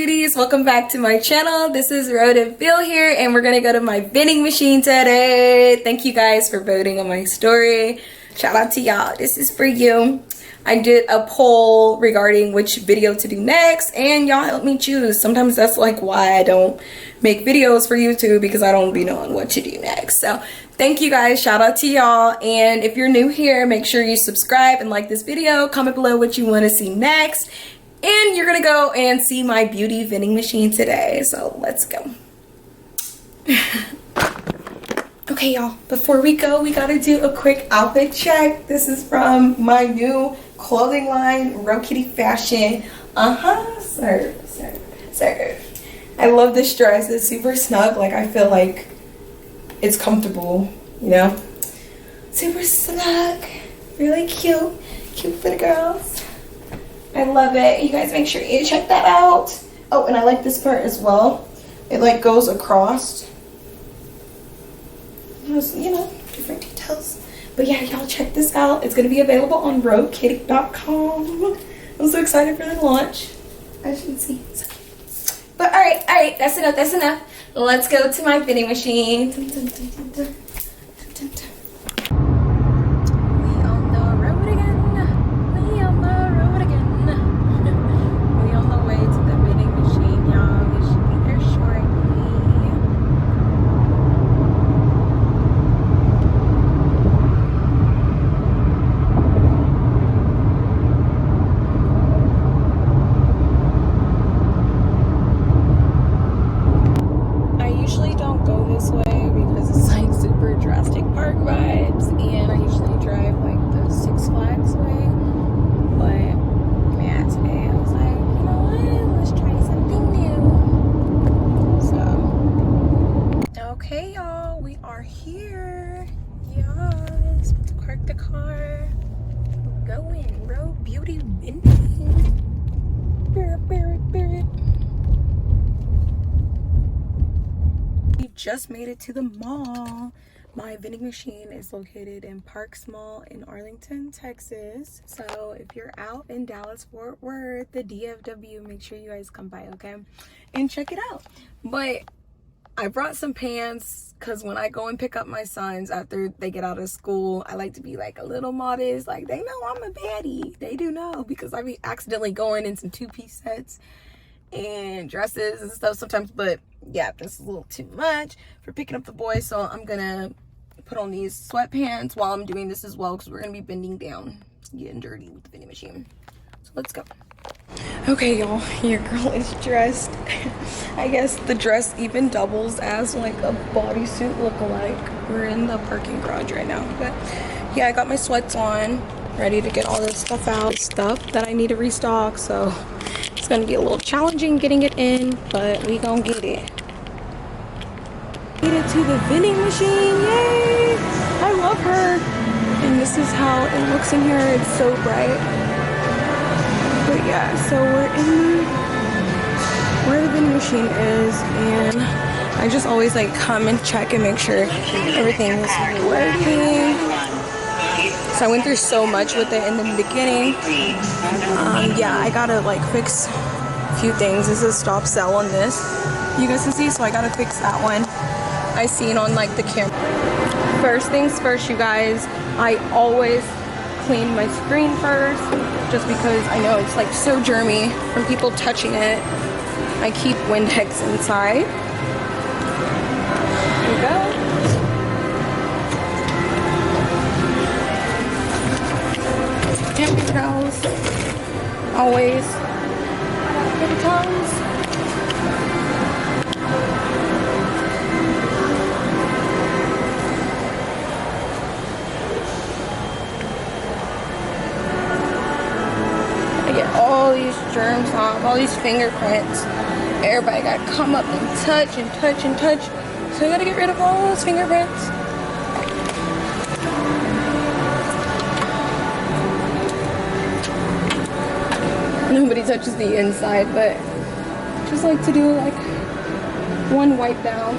beauties, welcome back to my channel. This is Rowe Deville here, and we're gonna go to my vending machine today. Thank you guys for voting on my story. Shout out to y'all. This is for you. I did a poll regarding which video to do next, and y'all helped me choose. Sometimes that's like why I don't make videos for YouTube, because I don't be knowing what to do next. So thank you guys, shout out to y'all. And if you're new here, make sure you subscribe and like this video. Comment below what you want to see next. And you're gonna go and see my beauty vending machine today. So let's go. Okay, y'all, before we go, we gotta do a quick outfit check. This is from my new clothing line, Rowe Kitty Fashion. Serve. I love this dress. It's super snug. Like, I feel like it's comfortable, you know? Super snug. Really cute. Cute for the girls. I love it. You guys make sure you check that out. Oh, and I like this part as well. It like goes across. You know, different details. But yeah, y'all check this out. It's going to be available on rowekitty.com. I'm so excited for the launch. As you can see. But alright, that's enough. Let's go to my vending machine. Dun, dun, dun, dun, dun. Dun, dun, dun. Just made it to the mall. My vending machine is located in Parks Mall in Arlington, Texas. So if you're out in Dallas, Fort Worth, the DFW, make sure you guys come by, okay? And check it out. But I brought some pants because when I go and pick up my sons after they get out of school, I like to be like a little modest. Like, they know I'm a baddie. They do know, because I be accidentally going in some two-piece sets and dresses and stuff sometimes. But yeah, this is a little too much for picking up the boys, so I'm gonna put on these sweatpants while I'm doing this as well, because we're gonna be bending down, getting dirty with the vending machine. So let's go. Okay, y'all, your girl is dressed. I guess the dress even doubles as like a bodysuit lookalike. We're in the parking garage right now, but yeah, I got my sweats on, ready to get all this stuff out, stuff that I need to restock. So it's gonna be a little challenging getting it in, but we gonna get it. Made it to the vending machine, yay! I love her. And this is how it looks in here. It's so bright. But yeah, so we're in where the vending machine is, and I just always like come and check and make sure everything is working. So I went through so much with it in the beginning. Yeah, I gotta like fix a few things. This is stop sell on this, you guys can see, so I gotta fix that one. I seen on like the camera. First things first, you guys, I always clean my screen first, just because I know it's like so germy from people touching it. I keep Windex inside. There we go. Paper towels, always. Paper towels. I get all these germs off, all these fingerprints. Everybody gotta come up and touch and touch and touch. So I gotta get rid of all those fingerprints. Nobody touches the inside, but just like to do like one wipe down.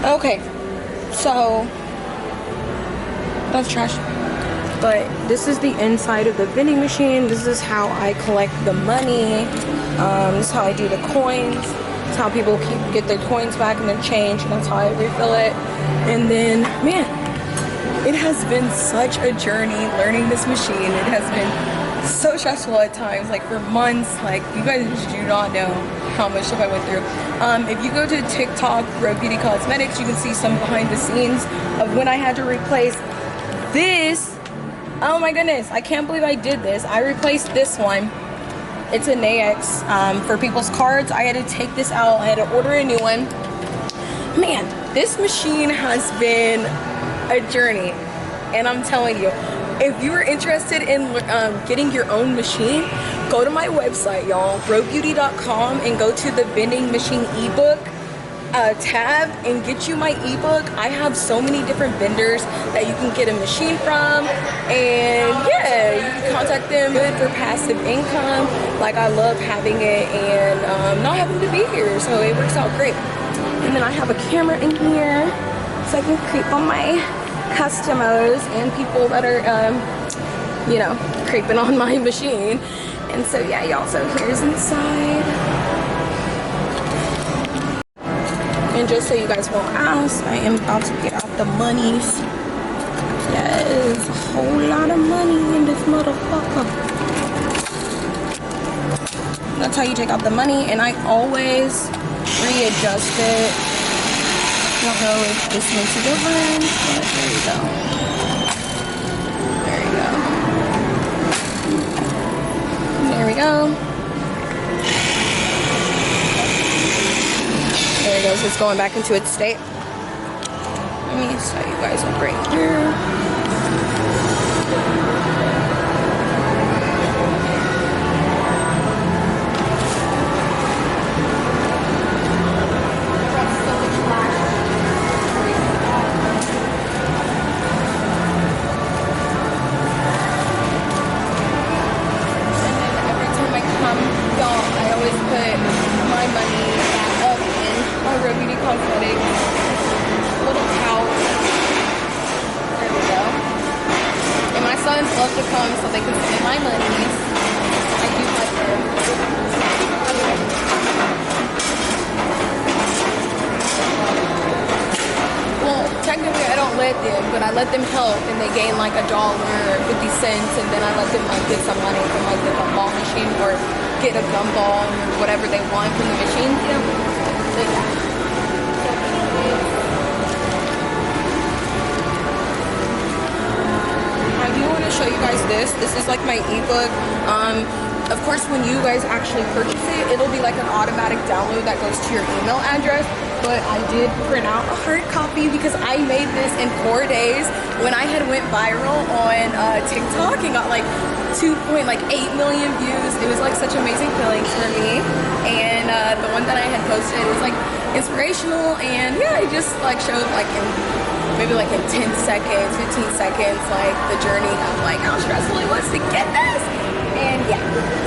Okay, so that's trash. But this is the inside of the vending machine. This is how I collect the money. This is how I do the coins. This is how people get their coins back and their change. And that's how I refill it. And then, man, it has been such a journey learning this machine. It has been so stressful at times, like for months. Like, you guys do not know how much stuff I went through. If you go to TikTok, Rowe Beauty Cosmetics, you can see some behind the scenes of when I had to replace this. Oh my goodness, I can't believe I did this. I replaced this one. It's an AX for people's cards. I had to take this out. I had to order a new one. Man, this machine has been a journey, and I'm telling you, if you are interested in getting your own machine, go to my website, y'all, rowebeauty.com, and go to the vending machine ebook tab and get you my ebook. I have so many different vendors that you can get a machine from, and yeah, you can contact them. Good for passive income. Like, I love having it and not having to be here, so it works out great. And then I have a camera in here so I can creep on my customers and people that are you know, creeping on my machine. And so yeah, y'all, so here's inside. And just so you guys won't ask, I am about to get out the monies. Yes, a whole lot of money in this motherfucker. That's how you take out the money, and I always readjust it. I don't know if this makes a difference, but there you go. There you go. There we go. There it goes. It's going back into its state. Let me set you guys up right here. Love to come so they can spend my money. I do let them. Well, technically I don't let them, but I let them help, and they gain like $1 or 50 cents, and then I let them like get some money from like the gumball machine or get a gumball or whatever they want from the machine, you know. So yeah. Show you guys this is like my ebook. Of course, when you guys actually purchase it, it'll be like an automatic download that goes to your email address, but I did print out a hard copy because I made this in 4 days when I had went viral on TikTok and got like 2.8 million views. It was like such amazing feelings for me, and the one that I had posted was like inspirational, and yeah, I just like showed like maybe like in 10 seconds, 15 seconds, like the journey of like how stressful it was to get this. And yeah,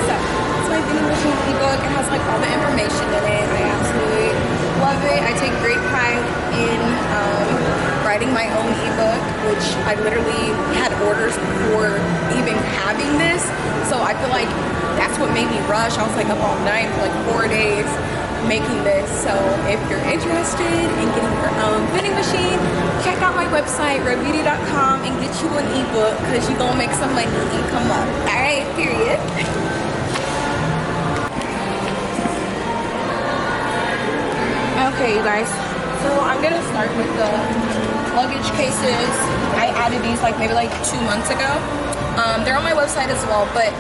so it's my vending machine ebook. It has like all the information in it. I absolutely love it. I take great pride in writing my own ebook, which I literally had orders before even having this. So I feel like that's what made me rush. I was like up all night for like 4 days making this. So if you're interested in getting your own vending machine, check out my website, rowebeauty.com, and get you an ebook, because you're gonna make some money and come up. Alright, period. Okay, you guys, so I'm gonna start with the luggage cases. I added these like maybe like 2 months ago. They're on my website as well, but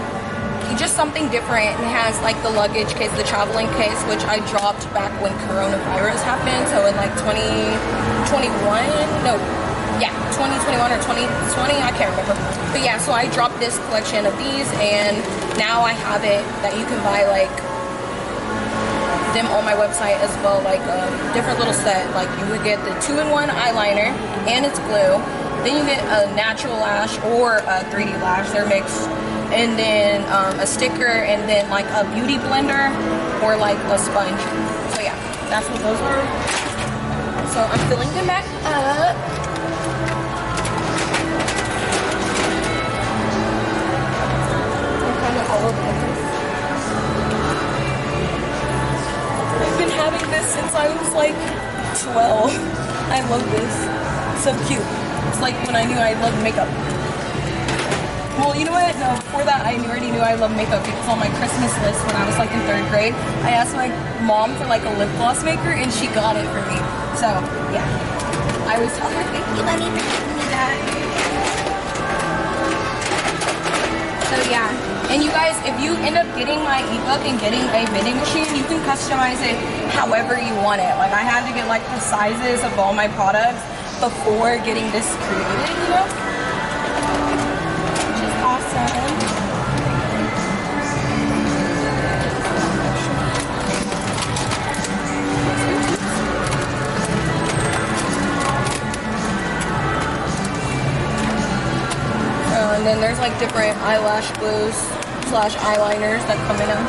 just something different. It has like the luggage case, the traveling case, which I dropped back when coronavirus happened. So in like 2021, no, yeah, 2021 or 2020, I can't remember. But yeah, so I dropped this collection of these, and now I have it that you can buy like them on my website as well, like a different little set. Like you would get the 2-in-1 eyeliner, and it's glue. Then you get a natural lash or a 3D lash, they're mixed. And then a sticker, and then like a beauty blender or like a sponge. So yeah, that's what those are. So I'm filling them back up. like 12. I love this. So cute. It's like when I knew I loved makeup. Well, you know what? No, before that, I already knew I loved makeup because on my Christmas list when I was like in 3rd grade, I asked my mom for like a lip gloss maker and she got it for me. So, yeah. I always tell her, thank you, Lenny, for giving me that. So, yeah. And you guys, if you end up getting my ebook and getting a vending machine, you can customize it however you want it. Like, I had to get like the sizes of all my products before getting this created, you know? Which is awesome. And then there's like different eyelash glues / eyeliners that come in them.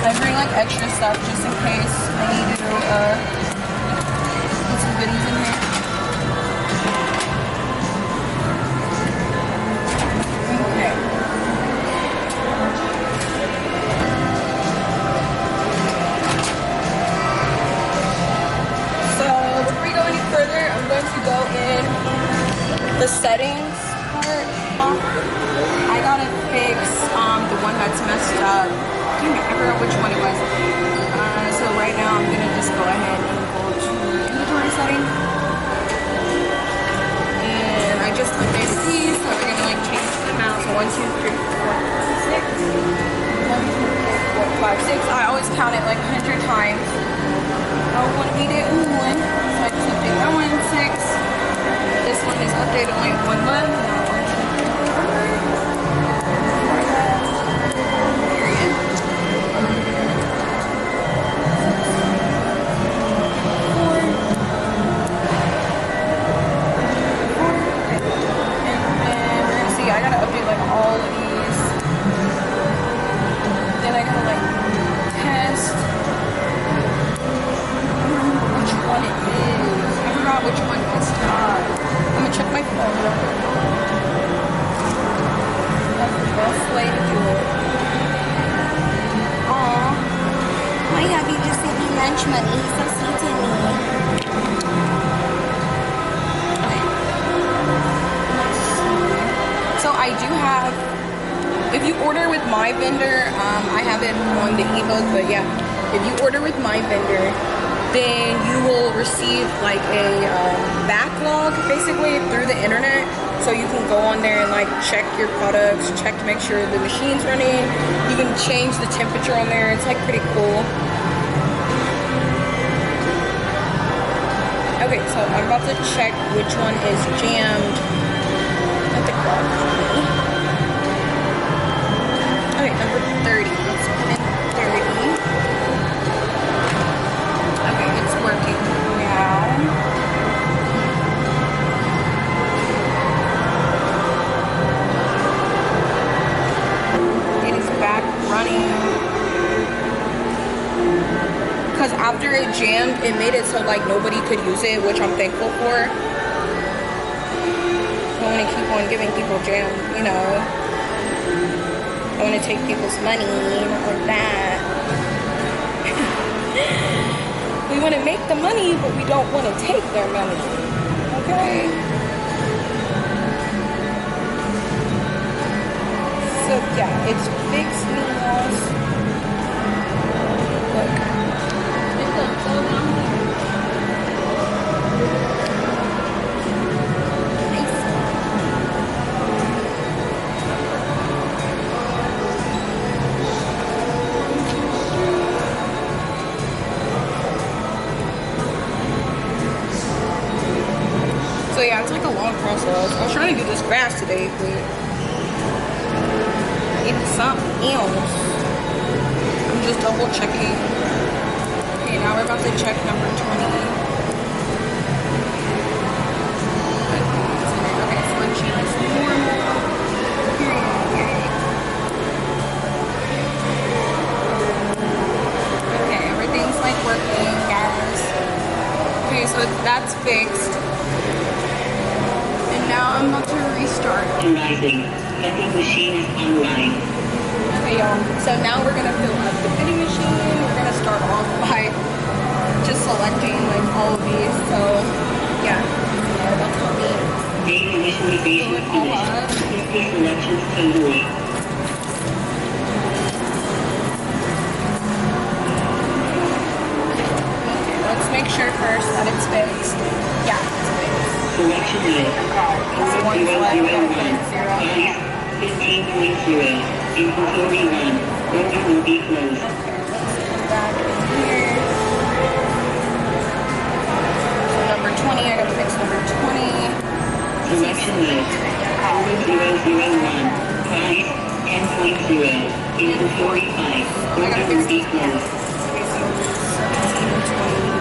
I bring like extra stuff just in case I need to put some goodies in here. Okay. To go in the settings part. I gotta fix the one that's messed up. I forgot which one it was. So right now I'm gonna just go ahead and go to inventory setting. And I just updated these, so we're gonna like change them out. So 1, 2, 3, 4, 5, 6. 1, 2, 3, 4, 5, 6. I always count it like 100 times. I don't want to beat it in one. So I just update that one, 6. This one is updated only 1 month. Period. And then we're gonna see, I gotta update like all of these. Then I gotta like test which one it is. I forgot which one it's not. I'm gonna check my phone real quick. That's the best way to do it. Aw, my hubby just sent me lunch money. He's so sweet to me. Okay. So I do have, if you order with my vendor, I have it on the ebook, but yeah, if you order with my vendor, then you will receive like a backlog basically through the internet. So you can go on there and like check your products, check to make sure the machine's running. You can change the temperature on there. It's like pretty cool. Okay, so I'm about to check which one is jammed at the clock. Okay, number 30. Let's put in 30. Okay, it's working now. It is back running. Because after it jammed, it made it so like nobody could use it, which I'm thankful for. I want to keep on giving people jam, you know. I want to take people's money, not like that. We want to make the money, but we don't want to take their money. Okay? So, yeah, it's fixed now. Look. It looks so nice. So yeah, it's like a long process. I was trying to do this fast today, but it's something else. I'm just double checking. Okay, now we're about to check number 20. Okay, so when she is normal. Period. Okay, everything's like working, guys. Okay, so that's fixed. now I'm about to restart. Arriving. Vending machine is online. Okay, y'all. So now we're gonna fill up the vending machine. We're gonna start off by just selecting like all of these. So yeah, that's what we Date initialization fill it all finished. up. Display selections totally. Okay, let's make sure first that it's fixed. Yeah, it's fixed. Selection mode. It's one select, we gotta put in 0. Price 15.0. Inventory 1. Order will be closed. Back in here. So number 20, I gotta fix number 20. Selection mode. Order 001. Price 10.0. Inventory 5. Order will be closed. Okay, so 17 and 20.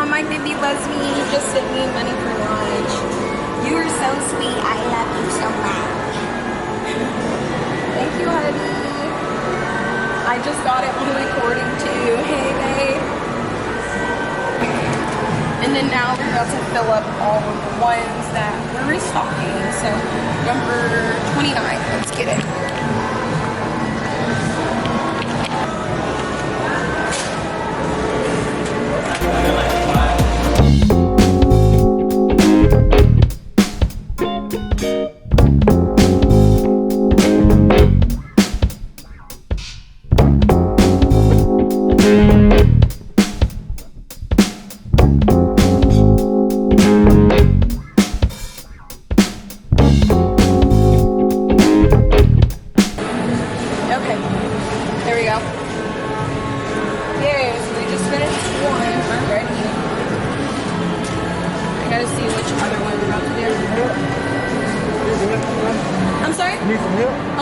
My baby loves me. He just sent me money for lunch. You are so sweet. I love you so much. Thank you, honey. I just got it on recording too. Hey, babe. And then now we're about to fill up all of the ones that we're restocking. So number 29, let's get it.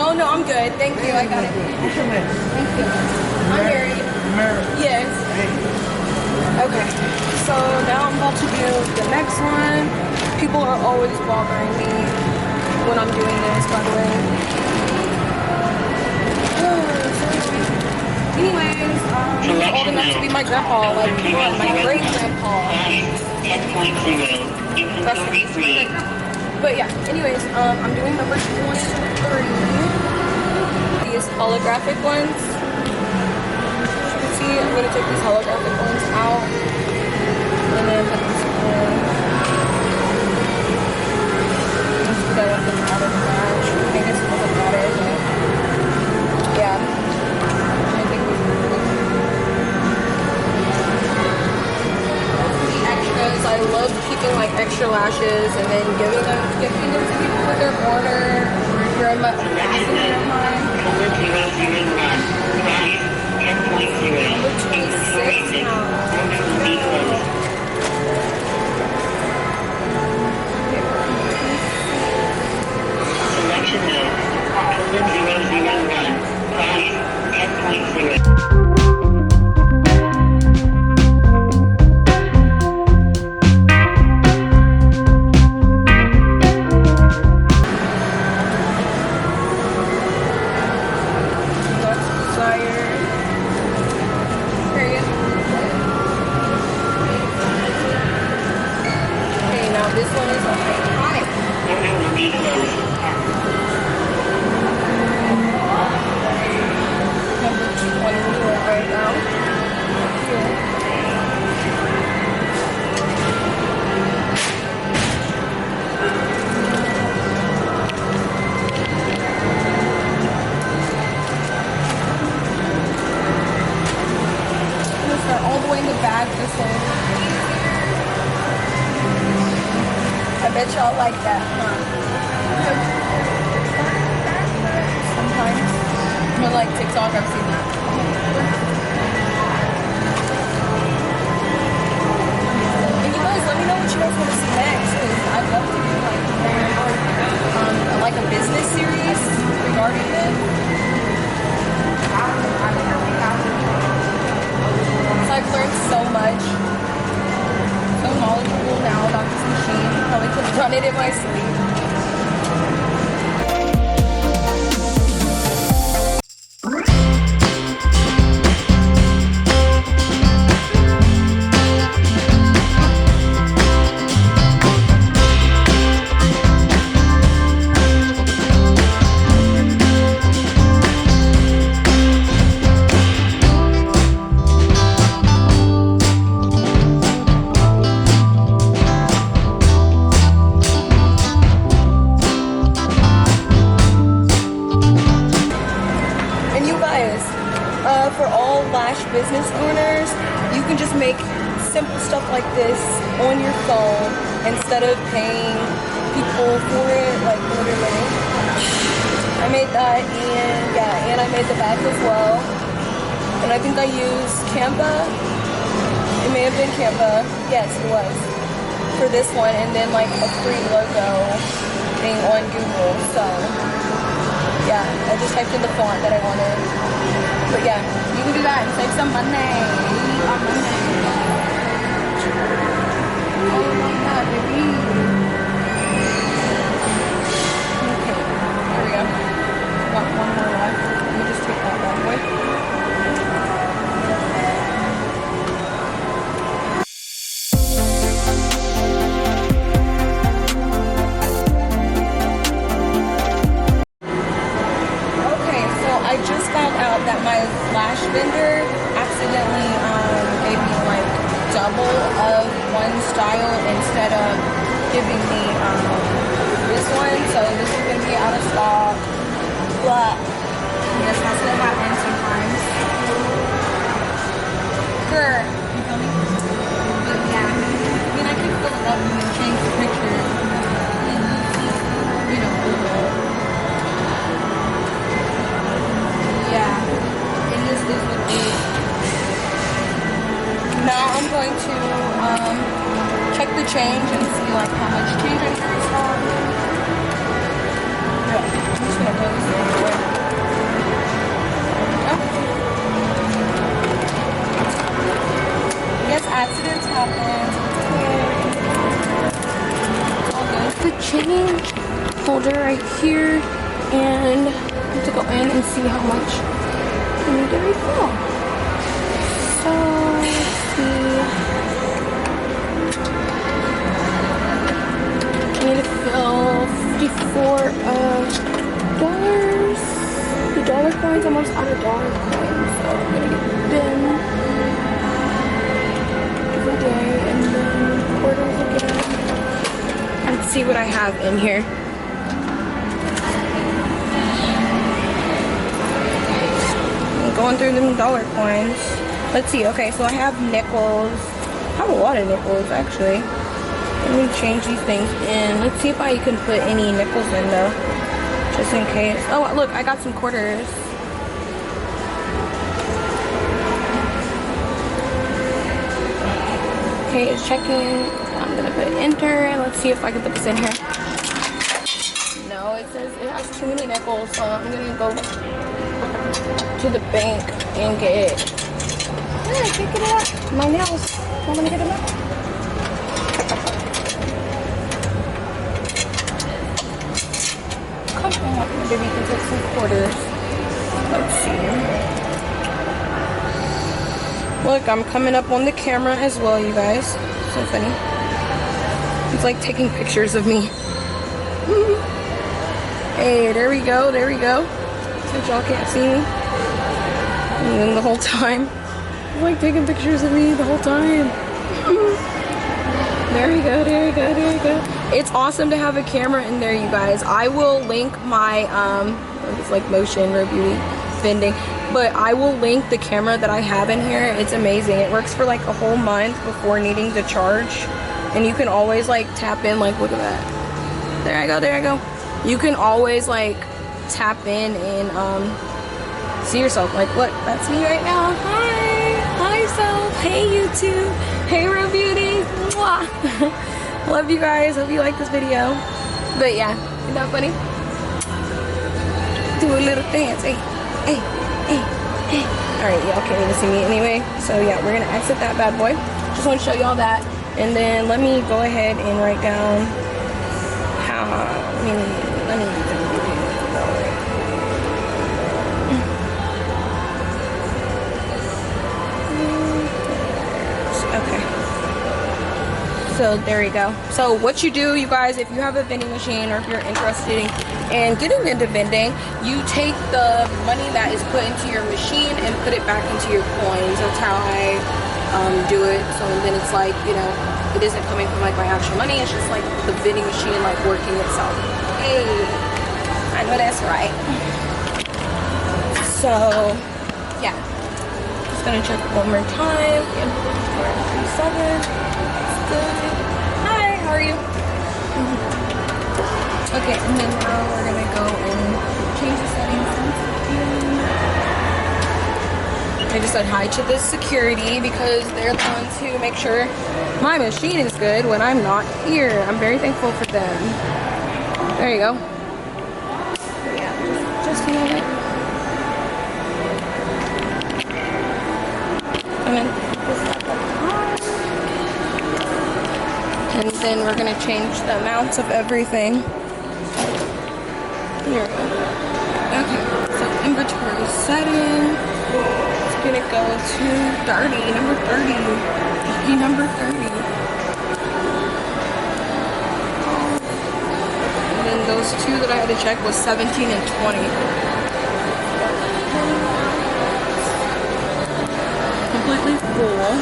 Oh no, I'm good. Thank you. I got it. What's your name? Thank you. I'm married. Married. Yes. Hey. Okay. So now I'm about to do the next one. People are always bothering me when I'm doing this, by the way. Anyways, he was old enough to be my grandpa, like my great grandpa. 10.0. Inventory 3. But yeah, anyways, I'm doing number 23. These holographic ones. As you can see, I'm gonna take these holographic ones out and then put this on. Just go with them out of the batch. I think it's what that is. Yeah. I think we extras. I love keeping like extra lashes and then giving them to people with their order. You're a fascinator of mine. Number 001. Price 10.0. Number 26 now. Order will be closed. Selection mode. Order 001. Price 10.0. This one is on my Order will be closed. number 20 right now. I'm gonna start all the way in the back this way. I bet y'all like that, huh? Sometimes. But like TikTok, I've seen that. And you guys, let me know what you guys want to see next, because I'd love to do like a business series regarding this. So I've learned so much. So knowledgeable now about this machine. Probably could run it in my sleep. for all lash business owners, you can just make simple stuff like this on your phone instead of paying people for it, like literally. I made that, and yeah, and I made the back as well. And I think I used Canva. It may have been Canva. Yes, it was. For this one, and then like a free logo thing on Google. So yeah, I just typed in the font that I wanted. But yeah, you can do that and save some money on Monday. Oh my god, baby. Okay, there we go. Got one more left. Let me just take that bad boy. I just found out that my lash vendor accidentally gave me like double of one style instead of giving me this one. So this is going to be out of stock. But this has to happen sometimes. Grr. You feel me? But yeah. I mean, I can fill it up and change the picture. And, you know, yeah, it is what it is. Now I'm going to check the change and see like how much change I have in stock. Yeah, I'm just gonna throw this away. Yes, accidents happen. All good. The change folder right here, and I have to go in and see how much I need to refill. So, let's see. I need to fill 54 dollars. The dollar coins, almost out of dollar coins. So I'm gonna get them every day and then quarters again. Let's see what I have in here. Going through them dollar coins. Let's see. Okay, so I have nickels. I have a lot of nickels actually. Let me change these things in. Let's see if I can put any nickels in though, just in case. Oh look, I got some quarters. Okay, it's checking. I'm gonna put enter. Let's see if I can put this in here. No, it says it has too many nickels, so I'm gonna go to the bank and get it. Yeah, I can't get it out. My nails. I'm gonna get them out. Come on. Maybe you can take some quarters. Let's see. Look, I'm coming up on the camera as well, you guys. So funny. It's like taking pictures of me. Hey, there we go. There we go. Since y'all can't see me. And then the whole time, I'm like taking pictures of me the whole time. There we go, there we go, there we go. It's awesome to have a camera in there, you guys. I will link my, it's like motion or beauty vending, but I will link the camera that I have in here. It's amazing. It works for like a whole month before needing to charge. And you can always like tap in, like look at that. There I go, there I go. You can always like tap in and see yourself. Like, look, that's me right now. Hi self. Hey YouTube. Hey Rowe Beauty. Mwah. Love you guys. Hope you like this video. But yeah, isn't that funny? Do a little dance. Hey, hey, hey, hey. All right, y'all can't even see me anyway. So yeah, we're gonna exit that bad boy. Just want to show y'all that, and then let me go ahead and write down how. Let me. Okay. So there you go. So what you do, you guys, if you have a vending machine or if you're interested in getting into vending, you take the money that is put into your machine and put it back into your coins. That's how I do it. So then it's like, you know, it isn't coming from like my actual money. It's just like the vending machine like working itself. Hey, I know that's right. So yeah. gonna check one more time. Ebook 437. It's good. Hi, how are you? Okay, and then now we're gonna go and change the settings. I just said hi to the security because they're the ones who make sure my machine is good when I'm not here. I'm very thankful for them. There you go. Yeah, just a moment. And then we're gonna change the amounts of everything. There we go. Okay, so inventory setting. It's gonna go to 30, number 30. Lucky number 30. And then those two that I had to check was 17 and 20. Completely full.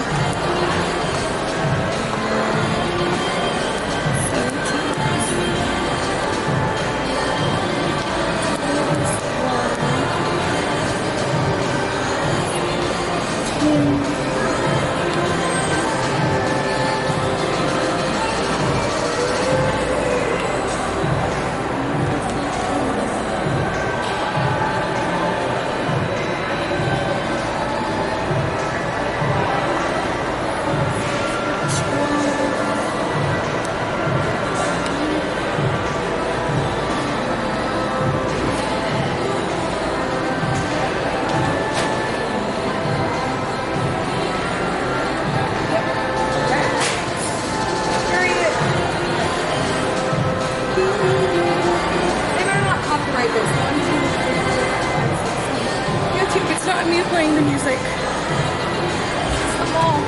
17. It's not me playing the music. It's the ball.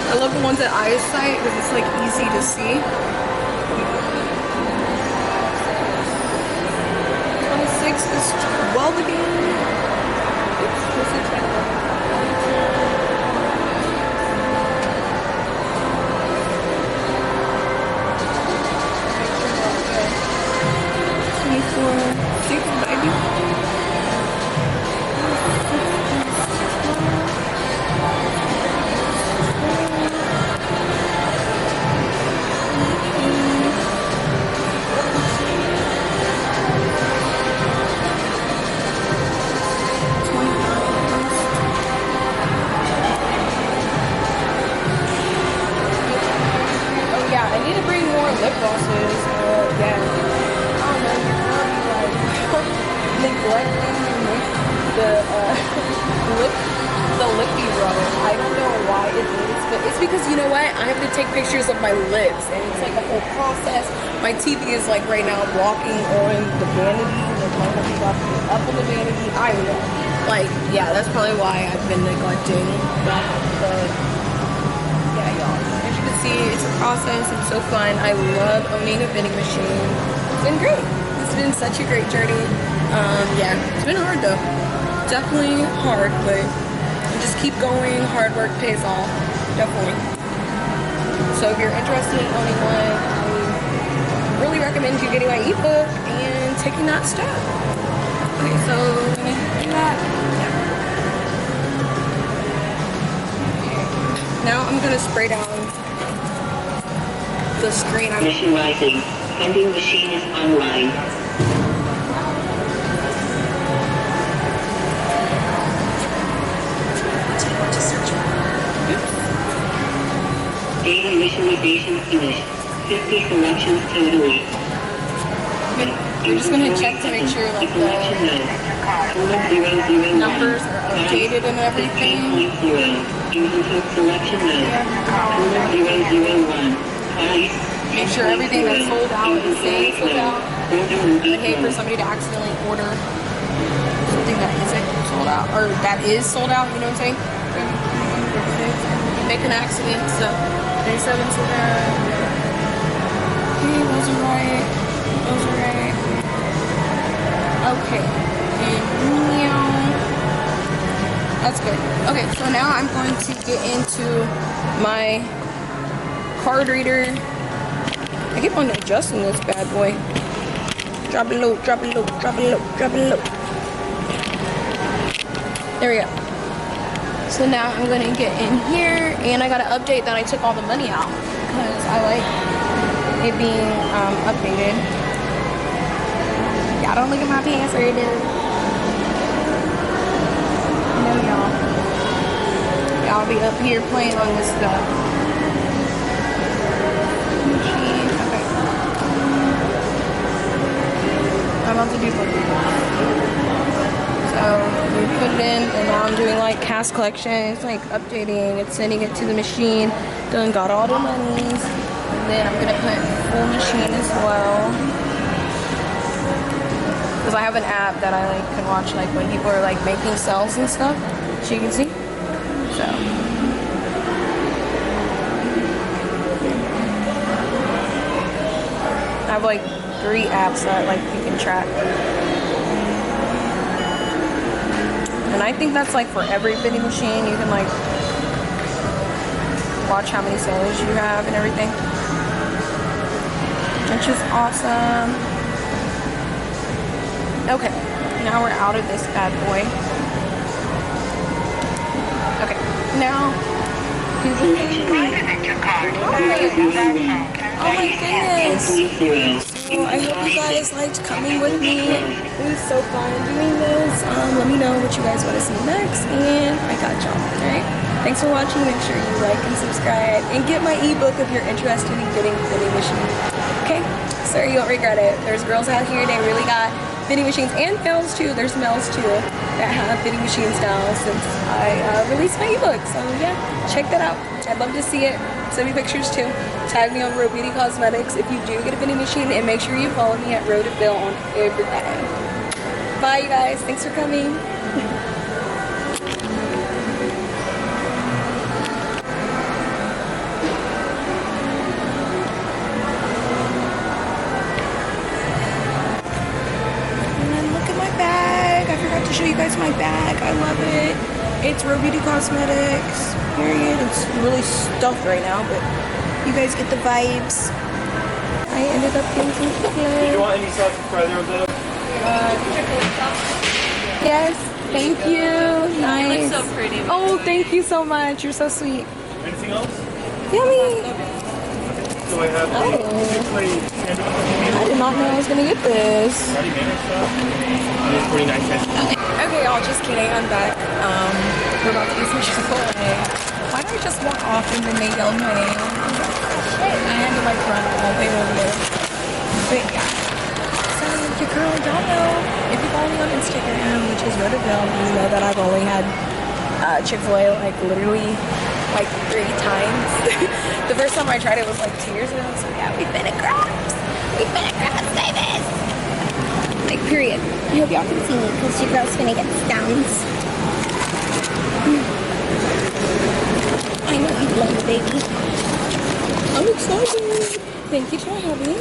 I love the ones at eyesight because it's like easy to see. 26 is 12 again. Oops, what's it? Six, baby. Oh yeah, I need to bring more lip glosses. Yeah. Neglecting the lippy rubber. I don't know why it is, but it's because you know what? I have to take pictures of my lips, and it's like a whole process. My TV is like right now blocking on the vanity, like my whole blocking up on the vanity. I don't know. Like, yeah, that's probably why I've been neglecting the yeah, y'all. As you can see, it's a process. It's so fun. I love owning a vending machine. It's been great. It's been such a great journey. Yeah, it's been hard though. Definitely hard, but just keep going. Hard work pays off. Definitely. So if you're interested in owning one, I really recommend you getting my ebook and taking that step. Okay, so I'm gonna do that. Okay. Now I'm gonna spray down the screen. Mission rising. Vending machine is online. Data visualization finished. 50 selections totally. We're just going to check to make sure like the numbers are updated and everything. Selection mode. 001. Make sure everything that's sold out is staying sold out. I hate for somebody to accidentally order something that isn't sold out, or that is sold out, you know what I'm saying? Make an accident, so 37 sold out. Okay, those are right. Those are right. Okay. And that's good. Okay, so now I'm going to get into my card reader. I keep on adjusting this bad boy. Drop it low, drop it low, drop it low, drop it low. There we go. So now I'm gonna get in here, and I got an update that I took all the money out because I like it being updated. Y'all don't look at my pants or it is. No, y'all. Y'all be up here playing on this stuff. Machine. Okay. I'm about to do something. So we put it in, and now I'm doing like cash collection. It's like updating. It's sending it to the machine. Done got all the monies, and then I'm gonna put full machine as well. Because I have an app that I like can watch like when people are like making sales and stuff, so you can see. So I have like 3 apps that like you can track. And I think that's like for every vending machine. You can like watch how many sales you have and everything, which is awesome. Okay, now we're out of this bad boy. Okay, now oh my goodness. So I hope you guys liked coming with me. It was so fun doing this. Let me know what you guys want to see next, and I got y'all. Alright? Thanks for watching. Make sure you like and subscribe, and get my ebook if you're interested in getting vending machines. Okay? So you won't regret it. There's girls out here, they really got vending machines, and males too. There's males too that have vending machines now since I released my ebook. So yeah, check that out. I'd love to see it. Send me pictures too. Tag me on Rowe Beauty Cosmetics if you do get a vending machine, and make sure you follow me at Rowe Deville on everything. Bye, you guys. Thanks for coming. To show you guys my bag. I love it. It's Rowe Beauty Cosmetics. Period. It's really stuffed right now, but you guys get the vibes. I ended up getting some chocolate. Do you want any sauce further, Bill? Yes. Thank you. Nice. You look so pretty. Oh, thank you so much. You're so sweet. Anything else? Yummy. So I have I did not know I was gonna get this. It's pretty nice. Okay, y'all, just kidding. I'm back. We're about to get some Chipotle. Why don't I just walk off and then they yelled my name? Shit, I had to like run all the way over there. But yeah. So your girl, y'all know, if you follow me on Instagram, which is Rowe Deville, you know that I've only had Chick-fil-A like literally like 3 times. The first time I tried it was like 2 years ago. So yeah, we've been at Grabs. We've been at Grabs, baby. Like, period. I hope y'all can see me because your girl's gonna get stones. I know you love the baby. I'm excited. Thank you to my hubby.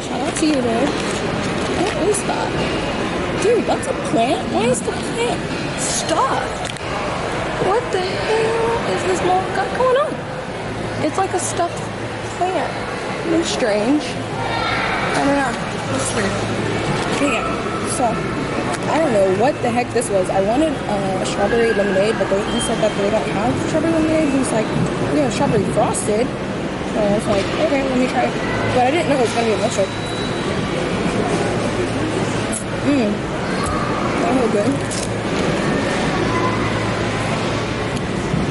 Shout out to you, dude. What is that? Dude, that's a plant? Why is the plant stuffed? What the hell is this got going on? It's like a stuffed plant. It's strange. I don't know. It's weird. Yeah. So, I don't know what the heck this was. I wanted strawberry lemonade, but he said that they don't have strawberry lemonade. He was like, we have strawberry frosted. So I was like, okay, let me try it. But I didn't know it was going to be a milkshake. That was good.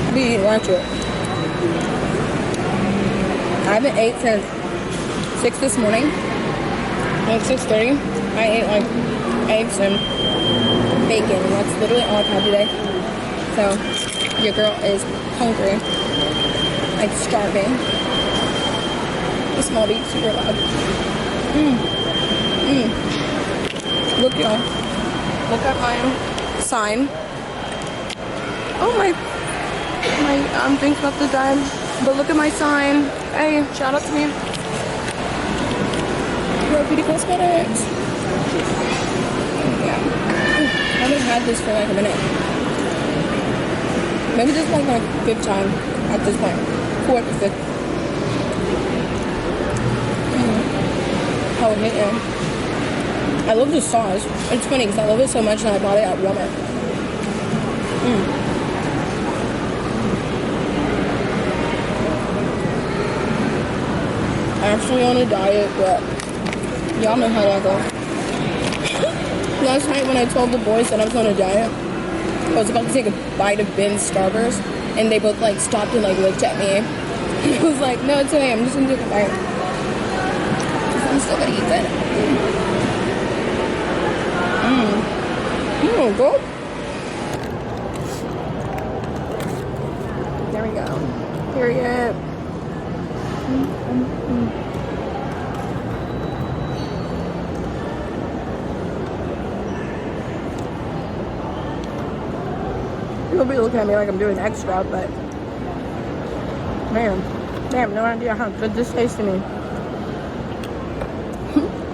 I'll be eating lunch with it. I haven't ate since 6 this morning. Like 6:30. I ate like eggs and bacon, and that's literally all I've had today. So your girl is hungry, like starving. The small beat super loud. Look, y'all. Look at my sign. Oh my thing's about to die. But look at my sign. Hey, shout out to me. Rowe Beauty Cosmetics. Yeah. I haven't had this for like a minute. Maybe this is like my 5th time at this point. 4th or 5th. Oh, hitting. I love the sauce. It's funny because I love it so much that I bought it at Walmart. I'm actually on a diet, but y'all know how that goes. Last night when I told the boys that I was on a diet, I was about to take a bite of Ben's Starburst, and they both like stopped and like looked at me. I was like, no, it's okay, I'm just gonna take a bite. I'm still gonna eat that. Go. There we go. Period. People be looking at me like I'm doing extra, but man, they have no idea how good this tastes to me.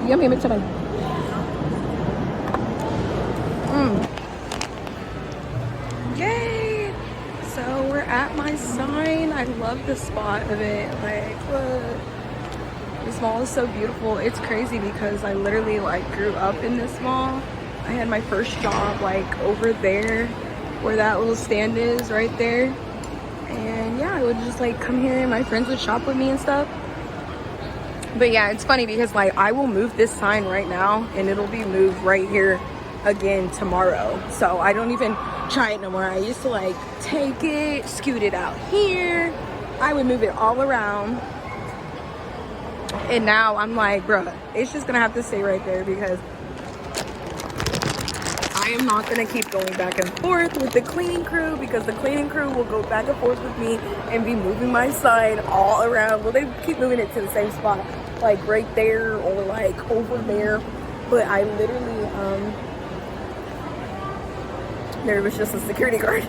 Yummy, mix it in. Yay! So we're at my sign. I love the spot of it. Like, look. This mall is so beautiful. It's crazy because I literally like grew up in this mall. I had my first job like over there where that little stand is right there. And yeah, I would just like come here and my friends would shop with me and stuff. But yeah, it's funny because like I will move this sign right now and it'll be moved right here again tomorrow. So I don't even try it no more. I used to like take it, scoot it out here. I would move it all around. And now I'm like, bruh, it's just gonna have to stay right there because I am not gonna keep going back and forth with the cleaning crew because the cleaning crew will go back and forth with me and be moving my sign all around. Well, they keep moving it to the same spot, like right there or like over there. But I literally, there was just a security guard.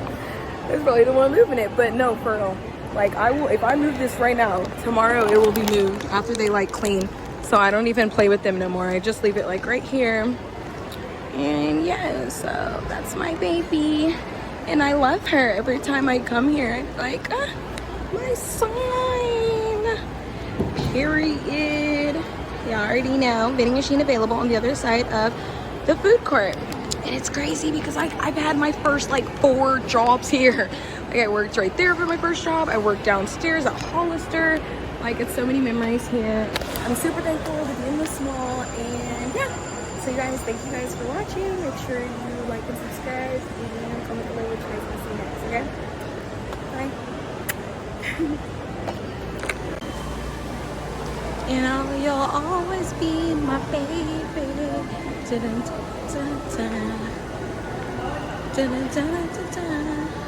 That's probably the one moving it, but no, for real. Like I will, if I move this right now, tomorrow it will be moved after they like clean. So I don't even play with them no more. I just leave it like right here. And yeah, so that's my baby. And I love her. Every time I come here, I'm like, my sign. Period. You already know, vending machine available on the other side of the food court. And it's crazy because I've had my first like 4 jobs here. Like I worked right there for my first job. I worked downstairs at Hollister. Like it's so many memories here. I'm super thankful to be in this mall. And yeah, so you guys, thank you guys for watching. Make sure you like and subscribe and comment below what you guys want to see next, okay? Bye. You know, you'll always be my baby. Dun, dun, dun, dun. Dun, dun, dun, dun, dun.